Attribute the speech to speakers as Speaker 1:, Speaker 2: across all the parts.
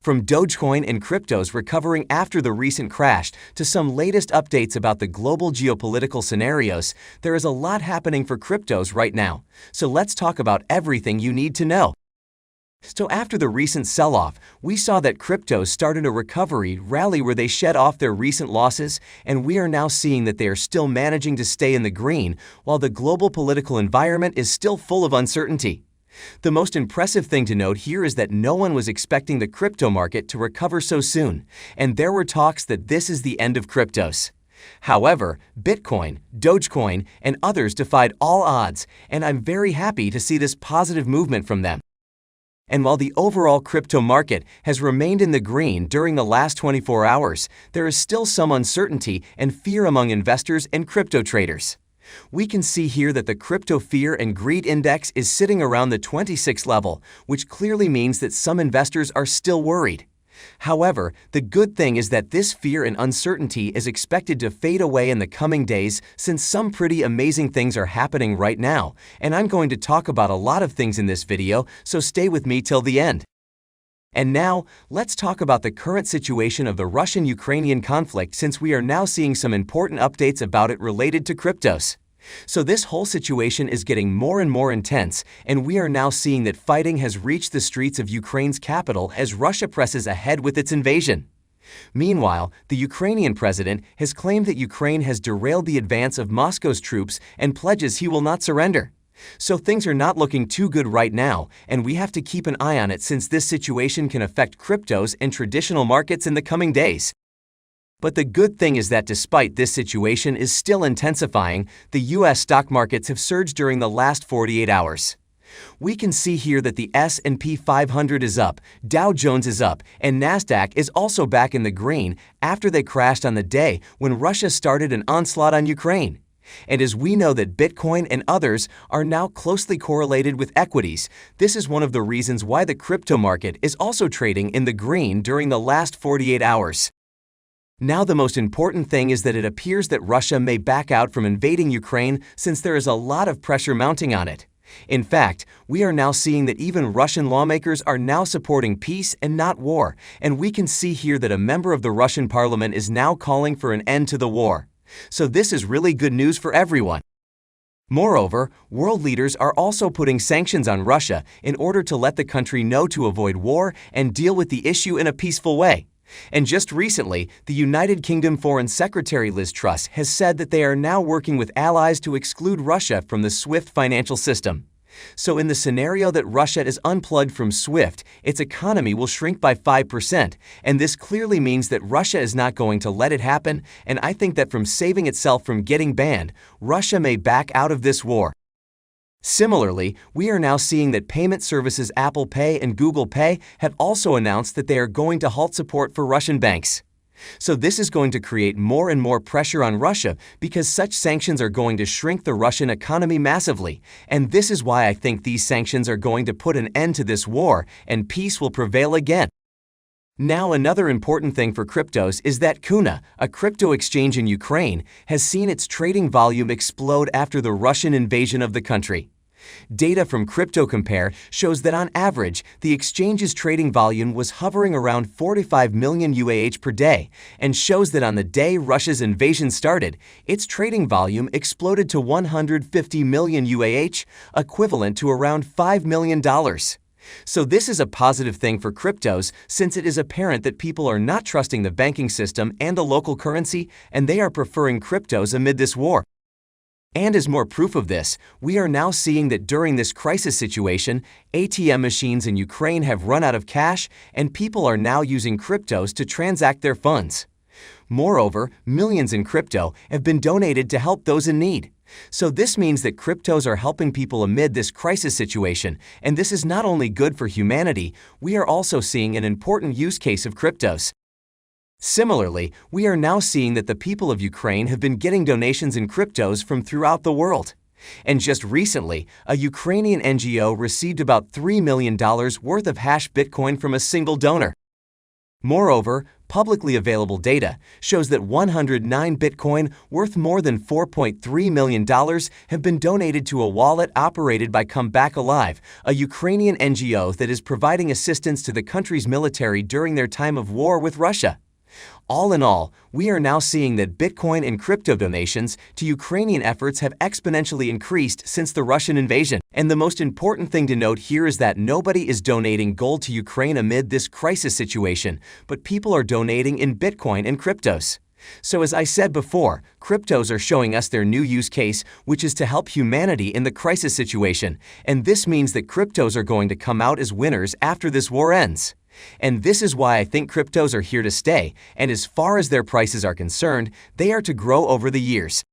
Speaker 1: From Dogecoin and cryptos recovering after the recent crash to some latest updates about the global geopolitical scenarios, there is a lot happening for cryptos right now. So let's talk about everything you need to know. So after the recent sell-off, we saw that cryptos started a recovery rally where they shed off their recent losses, and we are now seeing that they are still managing to stay in the green while the global political environment is still full of uncertainty. The most impressive thing to note here is that no one was expecting the crypto market to recover so soon, and there were talks that this is the end of cryptos. However, Bitcoin, Dogecoin, and others defied all odds, and I'm very happy to see this positive movement from them. And while the overall crypto market has remained in the green during the last 24 hours, there is still some uncertainty and fear among investors and crypto traders. We can see here that the crypto fear and greed index is sitting around the 26 level, which clearly means that some investors are still worried. However, the good thing is that this fear and uncertainty is expected to fade away in the coming days since some pretty amazing things are happening right now, and I'm going to talk about a lot of things in this video, so stay with me till the end. And now, let's talk about the current situation of the Russian-Ukrainian conflict since we are now seeing some important updates about it related to cryptos. So this whole situation is getting more and more intense, and we are now seeing that fighting has reached the streets of Ukraine's capital as Russia presses ahead with its invasion. Meanwhile, the Ukrainian president has claimed that Ukraine has derailed the advance of Moscow's troops and pledges he will not surrender. So things are not looking too good right now, and we have to keep an eye on it since this situation can affect cryptos and traditional markets in the coming days. But the good thing is that despite this situation is still intensifying, the U.S. stock markets have surged during the last 48 hours. We can see here that the S&P 500 is up, Dow Jones is up, and Nasdaq is also back in the green after they crashed on the day when Russia started an onslaught on Ukraine. And as we know that Bitcoin and others are now closely correlated with equities, this is one of the reasons why the crypto market is also trading in the green during the last 48 hours. Now the most important thing is that it appears that Russia may back out from invading Ukraine since there is a lot of pressure mounting on it. In fact, we are now seeing that even Russian lawmakers are now supporting peace and not war, and we can see here that a member of the Russian parliament is now calling for an end to the war. So this is really good news for everyone. Moreover, world leaders are also putting sanctions on Russia in order to let the country know to avoid war and deal with the issue in a peaceful way. And just recently, the United Kingdom Foreign Secretary Liz Truss has said that they are now working with allies to exclude Russia from the SWIFT financial system. So in the scenario that Russia is unplugged from SWIFT, its economy will shrink by 5%, and this clearly means that Russia is not going to let it happen, and I think that from saving itself from getting banned, Russia may back out of this war. Similarly, we are now seeing that payment services Apple Pay and Google Pay have also announced that they are going to halt support for Russian banks. So this is going to create more and more pressure on Russia because such sanctions are going to shrink the Russian economy massively. And this is why I think these sanctions are going to put an end to this war and peace will prevail again. Now another important thing for cryptos is that Kuna, a crypto exchange in Ukraine, has seen its trading volume explode after the Russian invasion of the country. Data from Crypto Compare shows that on average, the exchange's trading volume was hovering around 45 million UAH per day and shows that on the day Russia's invasion started, its trading volume exploded to 150 million UAH, equivalent to around $5 million. So this is a positive thing for cryptos since it is apparent that people are not trusting the banking system and the local currency, and they are preferring cryptos amid this war. And as more proof of this, we are now seeing that during this crisis situation, ATM machines in Ukraine have run out of cash and people are now using cryptos to transact their funds. Moreover, millions in crypto have been donated to help those in need. So this means that cryptos are helping people amid this crisis situation, and this is not only good for humanity, we are also seeing an important use case of cryptos. Similarly, we are now seeing that the people of Ukraine have been getting donations in cryptos from throughout the world. And just recently, a Ukrainian NGO received about $3 million worth of hash Bitcoin from a single donor. Moreover, publicly available data shows that 109 Bitcoin worth more than $4.3 million have been donated to a wallet operated by Come Back Alive, a Ukrainian NGO that is providing assistance to the country's military during their time of war with Russia. All in all, we are now seeing that Bitcoin and crypto donations to Ukrainian efforts have exponentially increased since the Russian invasion. And the most important thing to note here is that nobody is donating gold to Ukraine amid this crisis situation, but people are donating in Bitcoin and cryptos. So as I said before, cryptos are showing us their new use case, which is to help humanity in the crisis situation. And this means that cryptos are going to come out as winners after this war ends. And this is why I think cryptos are here to stay, and as far as their prices are concerned, they are to grow over the years.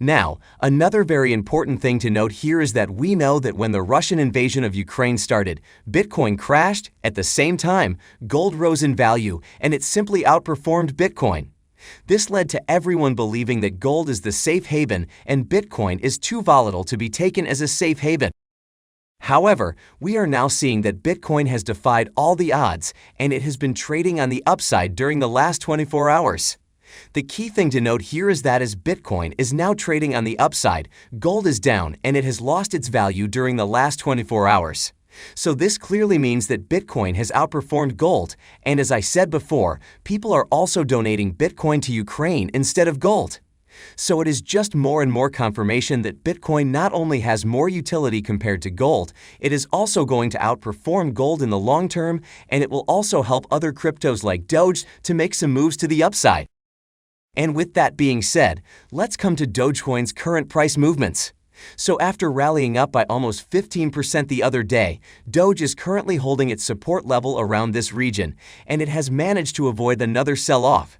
Speaker 1: Now, another very important thing to note here is that we know that when the Russian invasion of Ukraine started, Bitcoin crashed. At the same time, gold rose in value, and it simply outperformed Bitcoin. This led to everyone believing that gold is the safe haven and Bitcoin is too volatile to be taken as a safe haven. However, we are now seeing that Bitcoin has defied all the odds, and it has been trading on the upside during the last 24 hours. The key thing to note here is that as Bitcoin is now trading on the upside, gold is down and it has lost its value during the last 24 hours. So this clearly means that Bitcoin has outperformed gold, and as I said before, people are also donating Bitcoin to Ukraine instead of gold. So it is just more and more confirmation that Bitcoin not only has more utility compared to gold, it is also going to outperform gold in the long term, and it will also help other cryptos like Doge to make some moves to the upside. And with that being said, let's come to Dogecoin's current price movements. So after rallying up by almost 15% the other day, Doge is currently holding its support level around this region, and it has managed to avoid another sell-off.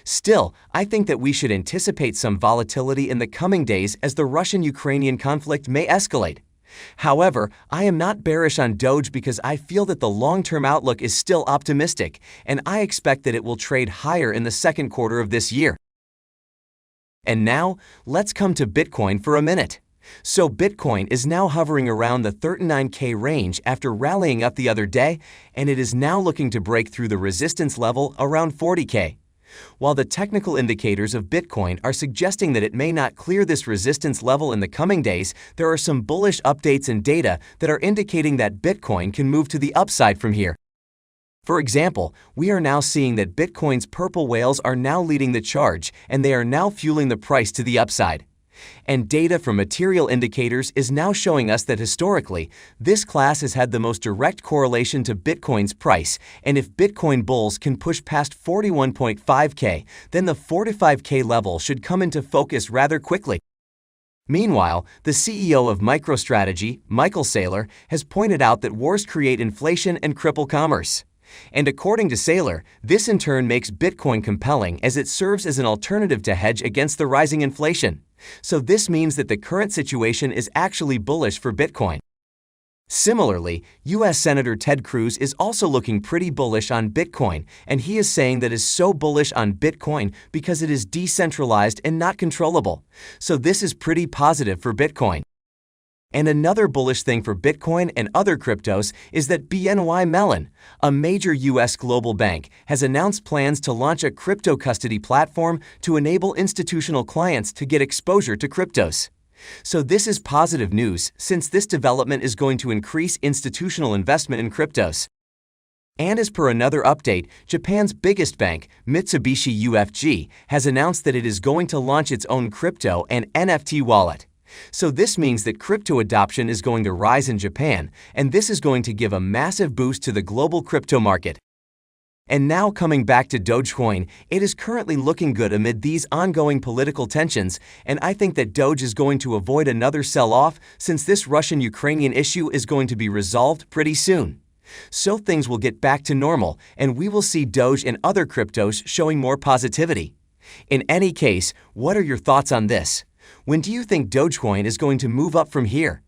Speaker 1: Still, I think that we should anticipate some volatility in the coming days as the Russian-Ukrainian conflict may escalate. However, I am not bearish on Doge because I feel that the long-term outlook is still optimistic, and I expect that it will trade higher in the second quarter of this year. And now, let's come to Bitcoin for a minute. So Bitcoin is now hovering around the 39K range after rallying up the other day, and it is now looking to break through the resistance level around 40K. While the technical indicators of Bitcoin are suggesting that it may not clear this resistance level in the coming days, there are some bullish updates and data that are indicating that Bitcoin can move to the upside from here. For example, we are now seeing that Bitcoin's purple whales are now leading the charge, and they are now fueling the price to the upside. And data from material indicators is now showing us that historically, this class has had the most direct correlation to Bitcoin's price, and if Bitcoin bulls can push past 41.5K, then the 45K level should come into focus rather quickly. Meanwhile, the CEO of MicroStrategy, Michael Saylor, has pointed out that wars create inflation and cripple commerce. And according to Saylor, this in turn makes Bitcoin compelling as it serves as an alternative to hedge against the rising inflation. So this means that the current situation is actually bullish for Bitcoin. Similarly, U.S. Senator Ted Cruz is also looking pretty bullish on Bitcoin, and he is saying that is so bullish on Bitcoin because it is decentralized and not controllable. So this is pretty positive for Bitcoin. And another bullish thing for Bitcoin and other cryptos is that BNY Mellon, a major U.S. global bank, has announced plans to launch a crypto custody platform to enable institutional clients to get exposure to cryptos. So this is positive news since this development is going to increase institutional investment in cryptos. And as per another update, Japan's biggest bank, Mitsubishi UFJ, has announced that it is going to launch its own crypto and NFT wallet. So this means that crypto adoption is going to rise in Japan, and this is going to give a massive boost to the global crypto market. And now coming back to Dogecoin, it is currently looking good amid these ongoing political tensions, and I think that Doge is going to avoid another sell-off since this Russian-Ukrainian issue is going to be resolved pretty soon. So things will get back to normal, and we will see Doge and other cryptos showing more positivity. In any case, what are your thoughts on this? When do you think Dogecoin is going to move up from here?